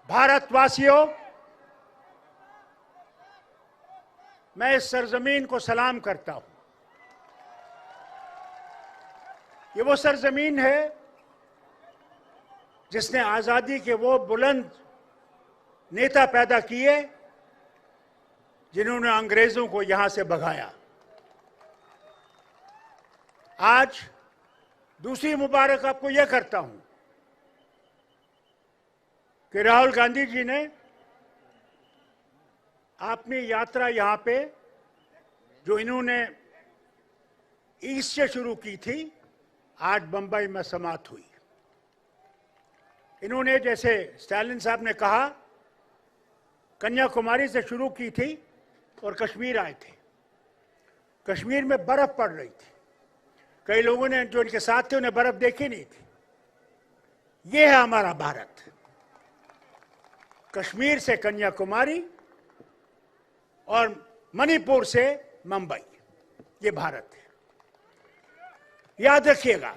भारतवासियों, मैं इस सरजमीन को सलाम करता हूं। ये वो सरजमीन है जिसने आजादी के वो बुलंद नेता पैदा किए जिन्होंने अंग्रेजों को यहां से भगाया। आज दूसरी मुबारक आपको यह करता हूं कि राहुल गांधी जी ने अपनी यात्रा यहां पे जो इन्होंने ईस्ट से शुरू की थी, आज बंबई में समाप्त हुई। इन्होंने, जैसे स्टालिन साहब ने कहा, कन्याकुमारी से शुरू की थी और कश्मीर आए थे। कश्मीर में बर्फ पड़ रही थी, कई लोगों ने जो इनके साथ थे उन्हें बर्फ देखी नहीं थी। ये है हमारा भारत, कश्मीर से कन्याकुमारी और मणिपुर से मुंबई, ये भारत है। याद रखिएगा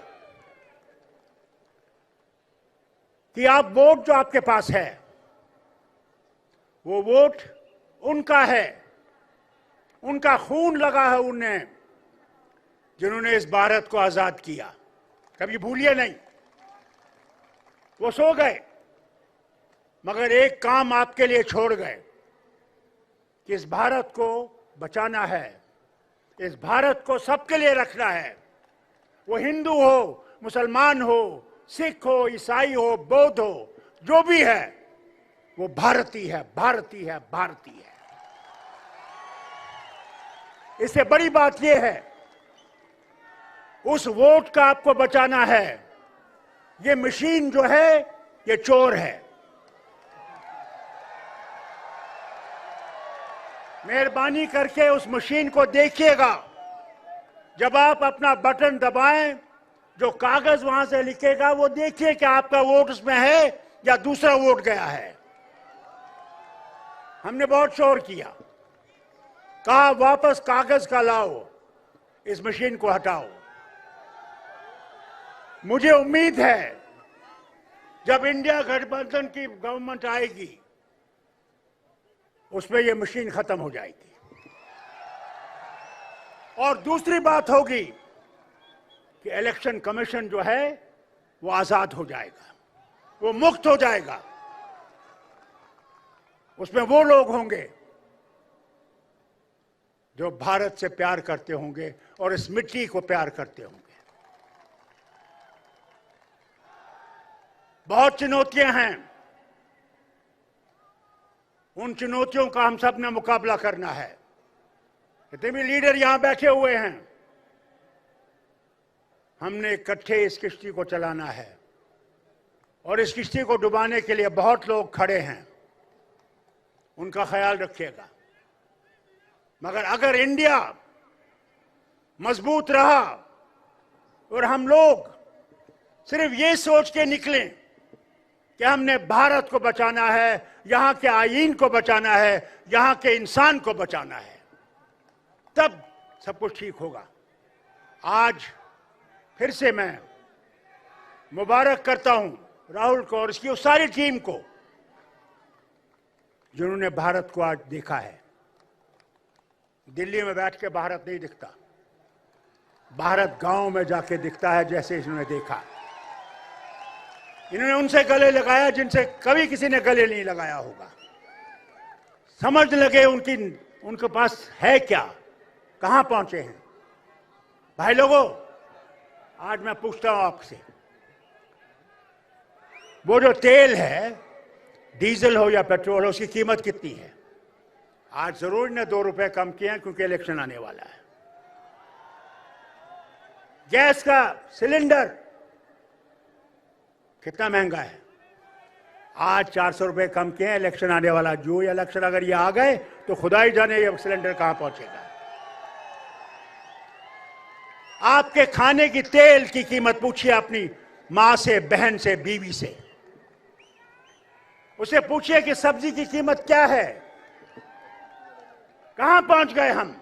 कि आप वोट जो आपके पास है वो वोट उनका है, उनका खून लगा है उन्हें जिन्होंने इस भारत को आजाद किया। कभी भूलिए नहीं, वो सो गए मगर एक काम आपके लिए छोड़ गए कि इस भारत को बचाना है, इस भारत को सबके लिए रखना है। वो हिंदू हो, मुसलमान हो, सिख हो, ईसाई हो, बौद्ध हो, जो भी है वो भारतीय है, भारतीय है, भारतीय है। इससे बड़ी बात यह है, उस वोट का आपको बचाना है। ये मशीन जो है ये चोर है। मेहरबानी करके उस मशीन को देखिएगा। जब आप अपना बटन दबाएं, जो कागज वहां से लिखेगा वो देखिए कि आपका वोट उसमें है या दूसरा वोट गया है। हमने बहुत शोर किया, कहा वापस कागज का लाओ, इस मशीन को हटाओ। मुझे उम्मीद है जब इंडिया गठबंधन की गवर्नमेंट आएगी उसमें यह मशीन खत्म हो जाएगी। और दूसरी बात होगी कि इलेक्शन कमीशन जो है वो आजाद हो जाएगा, वो मुक्त हो जाएगा। उसमें वो लोग होंगे जो भारत से प्यार करते होंगे और इस मिट्टी को प्यार करते होंगे। बहुत चुनौतियां हैं, उन चुनौतियों का हम सब ने मुकाबला करना है। जितने भी लीडर यहां बैठे हुए हैं, हमने इकट्ठे इस किश्ती को चलाना है और इस किश्ती को डुबाने के लिए बहुत लोग खड़े हैं, उनका ख्याल रखिएगा। मगर अगर इंडिया मजबूत रहा और हम लोग सिर्फ ये सोच के निकलें कि हमने भारत को बचाना है, यहां के आईन को बचाना है, यहां के इंसान को बचाना है, तब सब कुछ ठीक होगा। आज फिर से मैं मुबारक करता हूं राहुल को और उसकी उस सारी टीम को जिन्होंने भारत को आज देखा है। दिल्ली में बैठ के भारत नहीं दिखता, भारत गांव में जाके दिखता है, जैसे इन्होंने देखा। इन्होंने उनसे गले लगाया जिनसे कभी किसी ने गले नहीं लगाया होगा। समझ लगे उनके पास है क्या, कहां पहुंचे हैं। भाई लोगों, आज मैं पूछता हूं आपसे, वो जो तेल है, डीजल हो या पेट्रोल हो, उसकी कीमत कितनी है? आज जरूर ने 2 रुपए कम किए हैं क्योंकि इलेक्शन आने वाला है। गैस का सिलेंडर कितना महंगा है? आज 400 रुपए कम किए हैं, इलेक्शन आने वाला। जो ये इलेक्शन अगर ये आ गए तो खुदा ही जाने ये सिलेंडर कहां पहुंचेगा। आपके खाने की तेल की कीमत पूछिए अपनी मां से, बहन से, बीवी से। उसे पूछिए कि सब्जी की कीमत क्या है, कहां पहुंच गए हम।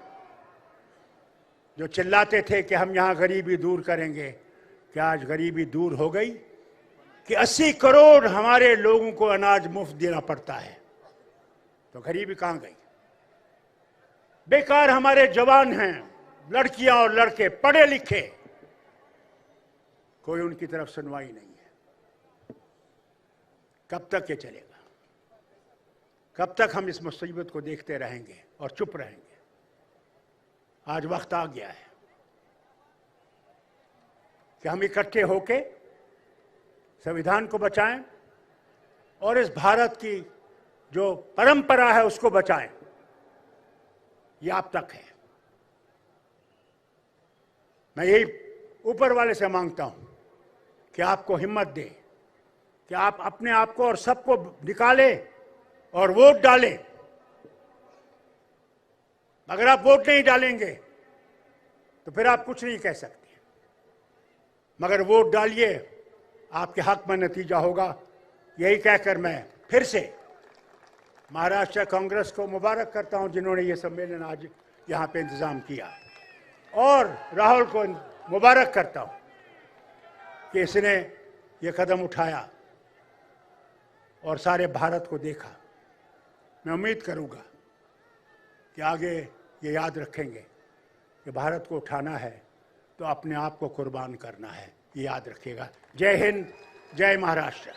जो चिल्लाते थे कि हम यहां गरीबी दूर करेंगे, क्या आज गरीबी दूर हो गई? कि 80 करोड़ हमारे लोगों को अनाज मुफ्त देना पड़ता है, तो गरीबी कहां गई? बेकार हमारे जवान हैं, लड़कियां और लड़के पढ़े लिखे, कोई उनकी तरफ सुनवाई नहीं है। कब तक ये चलेगा? कब तक हम इस मुसीबत को देखते रहेंगे और चुप रहेंगे? आज वक्त आ गया है कि हम इकट्ठे होके संविधान को बचाएं और इस भारत की जो परंपरा है उसको बचाएं। ये आप तक है। मैं यही ऊपर वाले से मांगता हूं कि आपको हिम्मत दे कि आप अपने आप को और सबको निकालें और वोट डालें। अगर आप वोट नहीं डालेंगे तो फिर आप कुछ नहीं कह सकते, मगर वोट डालिए, आपके हक में नतीजा होगा। यही कहकर मैं फिर से महाराष्ट्र कांग्रेस को मुबारक करता हूं जिन्होंने ये सम्मेलन आज यहां पे इंतजाम किया, और राहुल को मुबारक करता हूं कि इसने ये कदम उठाया और सारे भारत को देखा। मैं उम्मीद करूंगा कि आगे ये याद रखेंगे कि भारत को उठाना है तो अपने आप को कुर्बान करना है। ये याद रखिएगा। जय हिंद, जय महाराष्ट्र।